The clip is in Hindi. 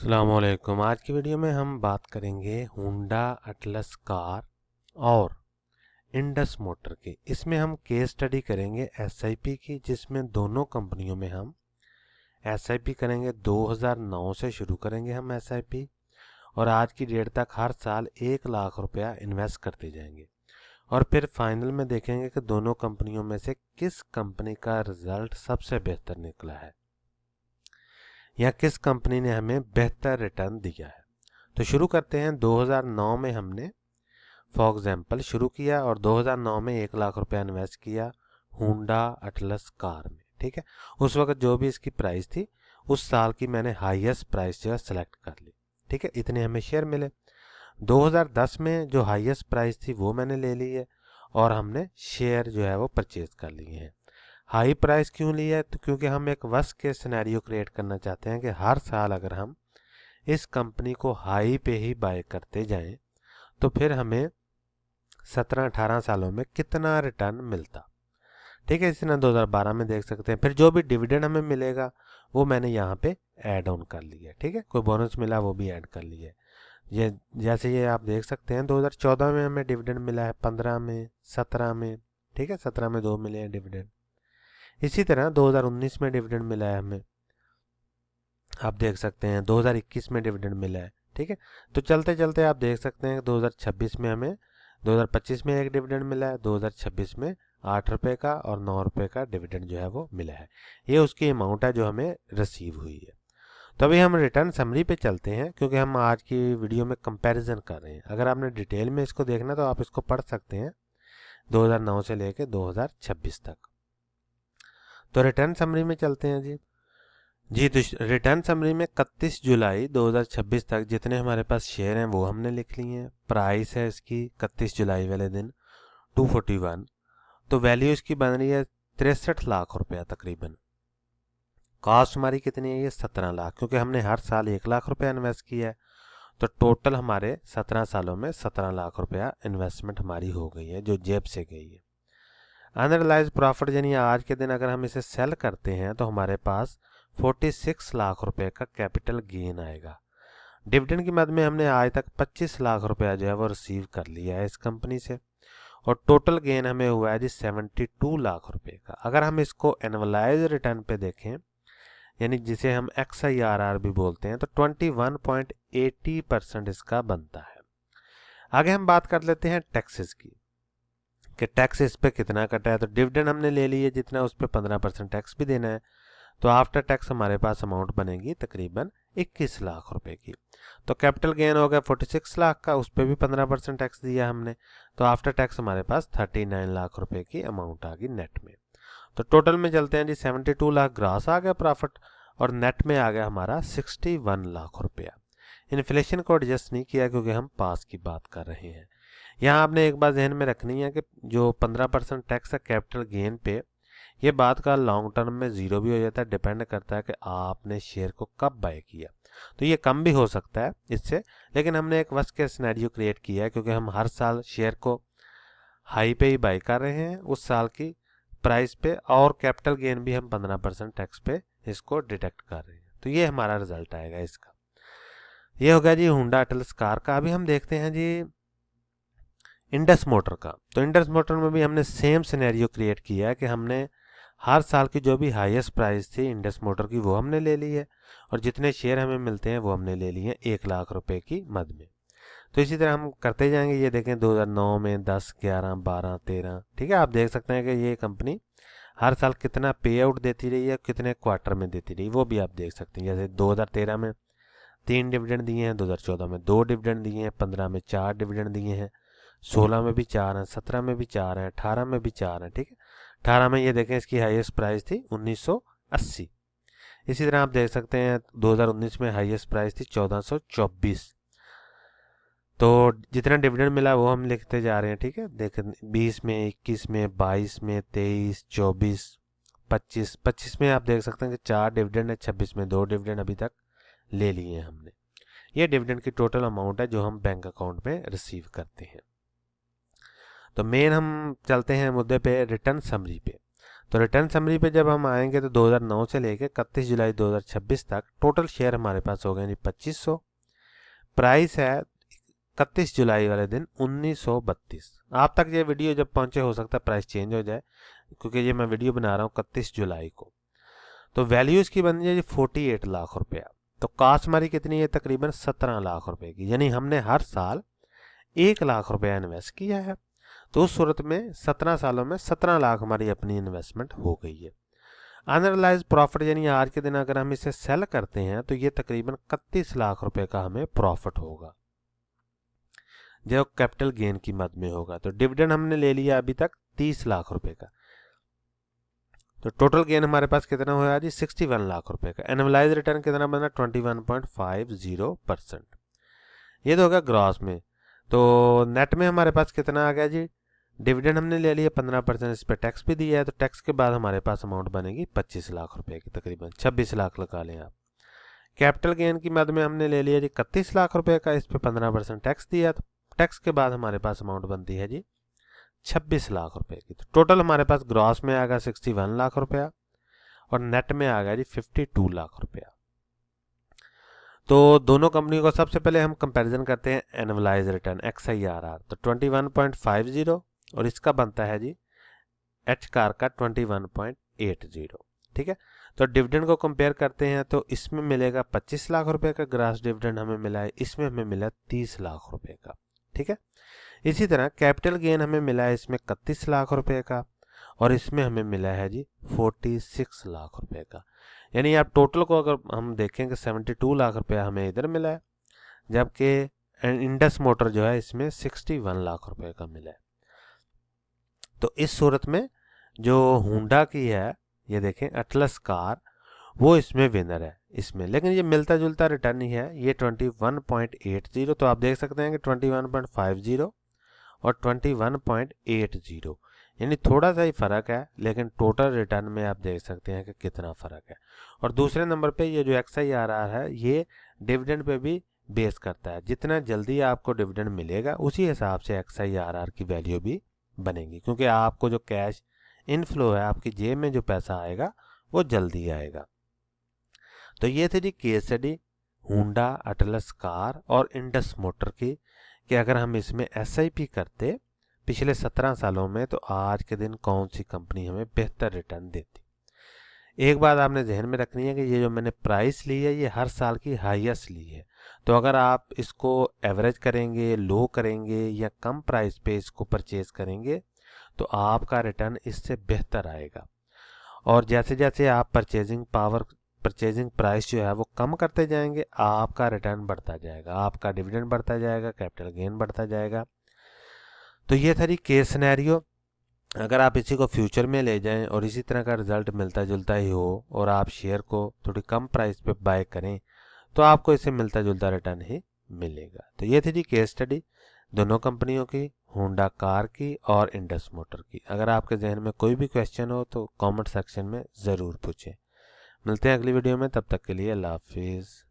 अस्सलामुअलैकुम। आज की वीडियो में हम बात करेंगे होंडा अटलस कार और इंडस मोटर की। इसमें हम केस स्टडी करेंगे एसआईपी की, जिसमें दोनों कंपनियों में हम एसआईपी करेंगे। 2009 से शुरू करेंगे हम एसआईपी और आज की डेट तक हर साल 1 लाख रुपया इन्वेस्ट करते जाएंगे और फिर फाइनल में देखेंगे कि दोनों कंपनियों में से किस कंपनी का रिजल्ट सबसे बेहतर निकला है या किस कंपनी ने हमें बेहतर रिटर्न दिया है। तो शुरू करते हैं। 2009 में हमने फॉर एग्जाम्पल शुरू किया और 2009 में 1 लाख रुपया इन्वेस्ट किया होंडा अटलस कार में। ठीक है, उस वक्त जो भी इसकी प्राइस थी उस साल की मैंने हाईएस्ट प्राइस जो है सेलेक्ट कर ली। ठीक है, इतने हमें शेयर मिले। 2010 में जो हाईएस्ट प्राइस थी वो मैंने ले ली है और हमने शेयर जो है वो परचेज कर लिए हैं। हाई प्राइस क्यों लिया है? तो क्योंकि हम एक वर्स्ट केस सिनेरियो क्रिएट करना चाहते हैं कि हर साल अगर हम इस कंपनी को हाई पे ही बाय करते जाएं तो फिर हमें 17-18 सालों में कितना रिटर्न मिलता। ठीक है, इसी तरह 2012 में देख सकते हैं। फिर जो भी डिविडेंड हमें मिलेगा वो मैंने यहाँ पे ऐड ऑन कर लिया है। ठीक है, कोई बोनस मिला वो भी ऐड कर लिया है। ये जैसे ये आप देख सकते हैं 2014 में हमें डिविडेंड मिला है, 15 में, 17 में। ठीक है, 17 में 2 मिले हैं डिविडेंड। इसी तरह 2019 में डिविडेंड मिला है हमें, आप देख सकते हैं 2021 में डिविडेंड मिला है। ठीक है, तो चलते चलते आप देख सकते हैं 2026 में हमें 2025 में एक डिविडेंड मिला है, 2026 में 8 रुपये का और 9 रुपये का डिविडेंड जो है वो मिला है। ये उसकी अमाउंट है जो हमें रिसीव हुई है। तो अभी हम रिटर्न समरी पे चलते हैं क्योंकि हम आज की वीडियो में कंपैरिजन कर रहे हैं। अगर आपने डिटेल में इसको देखना तो आप इसको पढ़ सकते हैं 2009 से लेकर 2026 तक। तो रिटर्न समरी में चलते हैं तो रिटर्न समरी में 31 जुलाई 2026 तक जितने हमारे पास शेयर हैं वो हमने लिख लिए हैं। प्राइस है इसकी 31 जुलाई वाले दिन 241। तो वैल्यू इसकी बन रही है 63 लाख रुपया तकरीबन। कॉस्ट हमारी कितनी है? ये 17 लाख, क्योंकि हमने हर साल 1 लाख रुपया इन्वेस्ट किया है। तो टोटल हमारे 17 सालों में 17 लाख रुपया इन्वेस्टमेंट हमारी हो गई है जो जेब से गई है। अनरियलाइज प्रॉफिट यानी आज के दिन अगर हम इसे सेल करते हैं तो हमारे पास 46 लाख रुपए का कैपिटल गेन आएगा। डिविडेंड की मद में हमने आज तक 25 लाख रुपया जो है वो रिसीव कर लिया है इस कंपनी से और टोटल गेन हमें हुआ है 72 लाख रुपए का। अगर हम इसको एनुअलाइज रिटर्न पे देखें यानी जिसे हम XIRR भी बोलते हैं तो 21.80% इसका बनता है। आगे हम बात कर लेते हैं टैक्सेस की कि टैक्स इस पे कितना कटा है। तो डिविडेंड हमने ले ली है जितना, उस पर 15% टैक्स भी देना है। तो आफ्टर टैक्स हमारे पास अमाउंट बनेगी तकरीबन 21 लाख रुपए की। तो कैपिटल गेन हो गया 46 लाख का, उस पर भी 15% टैक्स दिया हमने। तो आफ्टर टैक्स हमारे पास 39 लाख रुपए की अमाउंट आ गई नेट में। तो टोटल में चलते हैं 72 लाख ग्रास आ गया प्रॉफिट और नेट में आ गया हमारा 61 लाख रुपया। इन्फ्लेशन को एडजस्ट नहीं किया क्योंकि हम पास की बात कर रहे हैं। यहाँ आपने एक बात जहन में रखनी है कि जो 15% टैक्स है कैपिटल गेन पे, ये बात का लॉन्ग टर्म में ज़ीरो भी हो जाता है। डिपेंड करता है कि आपने शेयर को कब बाय किया। तो ये कम भी हो सकता है इससे, लेकिन हमने एक वर्स्ट केस सिनेरियो क्रिएट किया है क्योंकि हम हर साल शेयर को हाई पे ही बाय कर रहे हैं उस साल की प्राइस पे और कैपिटल गेन भी हम 15% टैक्स पे इसको डिटेक्ट कर रहे हैं। तो ये हमारा रिजल्ट आएगा इसका। ये हो गया जी होंडा अटलस कार का। अभी हम देखते हैं जी इंडस मोटर का। तो इंडस मोटर में भी हमने सेम सिनेरियो क्रिएट किया है कि हमने हर साल की जो भी हाईएस्ट प्राइस थी इंडस मोटर की वो हमने ले ली है और जितने शेयर हमें मिलते हैं वो हमने ले लिए हैं 1 लाख रुपए की मद में। तो इसी तरह हम करते जाएंगे। ये देखें 2009 में 10, 11, 12, 13। ठीक है, आप देख सकते हैं कि ये कंपनी हर साल कितना पे आउट देती रही है, कितने क्वार्टर में देती रही वो भी आप देख सकते हैं। जैसे 2013 में 3 डिविडेंड दिए हैं, 2014 में 2 डिविडेंड दिए हैं, 15 में 4 डिविडेंड दिए हैं, 16 में भी 4 हैं, 17 में भी 4 हैं, 18 में भी 4 हैं। ठीक है, 18 में ये देखें इसकी हाईएस्ट प्राइस थी 1980। इसी तरह आप देख सकते हैं 2019 में हाईएस्ट प्राइस थी 1424। तो जितना डिविडेंड मिला वो हम लिखते जा रहे हैं। ठीक है, देखें 20 में, 21 में, 22 में, 23, 24, 25 में आप देख सकते हैं कि 4 डिविडेंड है, 26 में 2 डिविडेंड अभी तक ले लिए हैं हमने। ये डिविडेंड की टोटल अमाउंट है जो हम बैंक अकाउंट में रिसीव करते हैं। तो मेन हम चलते हैं मुद्दे पे रिटर्न समरी पे। तो रिटर्न समरी पे जब हम आएंगे तो 2009 से लेके 31 जुलाई 2026 तक टोटल शेयर हमारे पास हो गए जी 2500। प्राइस है 31 जुलाई वाले दिन 1932। आप तक ये वीडियो जब पहुंचे हो सकता है प्राइस चेंज हो जाए, क्योंकि ये मैं वीडियो बना रहा हूँ 31 जुलाई को। तो वैल्यू इसकी बन जाए 48 लाख रुपया। तो कास्ट हमारी कितनी है? तकरीबन 17 लाख रुपए की, यानी हमने हर साल 1 लाख रुपया इन्वेस्ट किया है। तो उस सूरत में 17 सालों में 17 लाख हमारी अपनी इन्वेस्टमेंट हो गई है। अनरियलाइज प्रॉफिट यानी आज के दिन अगर हम इसे सेल करते हैं तो ये तकरीबन 31 लाख रुपए का हमें प्रॉफिट होगा, जो कैपिटल गेन की मद में होगा। तो डिविडेंड हमने ले लिया अभी तक 30 लाख रुपए का, तो टोटल गेन हमारे पास कितना हुआ जी? 61 लाख रुपए का। एनुअलाइज रिटर्न कितना बना? 21.50%। ये तो होगा ग्रॉस में। तो नेट में हमारे पास कितना आ गया जी? डिविडेंड हमने ले लिया 15%, इस पर टैक्स भी दिया है, तो टैक्स के बाद हमारे पास अमाउंट बनेगी 25 लाख रुपए की, तकरीबन 26 लाख लगा लें आप। कैपिटल गेन की मद में हमने ले लिया जी 31 लाख रुपए का, इस पर 15% टैक्स दिया, तो टैक्स के बाद हमारे पास अमाउंट बनती है जी 26 लाख रुपए की। तो टोटल हमारे पास ग्रॉस में आ गया 61 लाख रुपया और नेट में आ गया जी 52 लाख रुपया। तो दोनों कंपनियों का सबसे पहले हम कंपैरिजन करते हैं एनुअलाइज रिटर्न XIRR। तो 21.50 और इसका बनता है जी एच कार का 21.80। ठीक है। तो डिविडेंड को कंपेयर करते हैं तो इसमें मिलेगा 25 लाख रुपए का ग्रास डिविडेंड हमें मिला है, इसमें हमें मिला 30 लाख रुपए का। ठीक है। इसी तरह कैपिटल गेन हमें मिला है इसमें 31 लाख रुपए का और इसमें हमें मिला है जी 46 लाख रुपए का। यानी आप टोटल को अगर हम देखेंगे 72 लाख रुपया हमें इधर मिला है, जबकि इंडस मोटर जो है इसमें 61 लाख रुपए का मिला है। तो इस सूरत में जो होंडा की है, ये देखें एटलस कार, वो इसमें विनर है इसमें, लेकिन ये मिलता जुलता रिटर्न ही है। ये 21.80, तो आप देख सकते हैं कि 21.50 और 21.80, यानी थोड़ा सा ही फ़र्क है, लेकिन टोटल रिटर्न में आप देख सकते हैं कि कितना फ़र्क है। और दूसरे नंबर पे ये जो XIRR है ये डिविडेंड पे भी बेस करता है। जितना जल्दी आपको डिविडेंड मिलेगा उसी हिसाब से XIRR की वैल्यू भी बनेगी, क्योंकि आपको जो कैश इनफ्लो है, आपकी जेब में जो पैसा आएगा वो जल्दी आएगा। तो ये थी जी case study Honda, Atlas car और इंडस मोटर की, कि अगर हम इसमें SIP करते पिछले 17 सालों में तो आज के दिन कौन सी कंपनी हमें बेहतर रिटर्न देती। एक बात आपने जहन में रखनी है कि ये जो मैंने प्राइस ली है ये हर साल की हाईएस्ट ली है। तो अगर आप इसको एवरेज करेंगे, लो करेंगे या कम प्राइस पे इसको परचेज करेंगे तो आपका रिटर्न इससे बेहतर आएगा। और जैसे जैसे आप परचेजिंग प्राइस जो है वो कम करते जाएंगे, आपका रिटर्न बढ़ता जाएगा, आपका डिविडेंड बढ़ता जाएगा, कैपिटल गेन बढ़ता जाएगा। तो ये था जी केस सिनेरियो। अगर आप इसी को फ्यूचर में ले जाएं और इसी तरह का रिजल्ट मिलता जुलता ही हो और आप शेयर को थोड़ी कम प्राइस पे बाय करें तो आपको इससे मिलता जुलता रिटर्न ही मिलेगा। तो ये थी जी केस स्टडी दोनों कंपनियों की, होंडा कार की और इंडस मोटर की। अगर आपके जहन में कोई भी क्वेश्चन हो तो कमेंट सेक्शन में ज़रूर पूछें। मिलते हैं अगली वीडियो में, तब तक के लिए अल्लाह हाफिज़।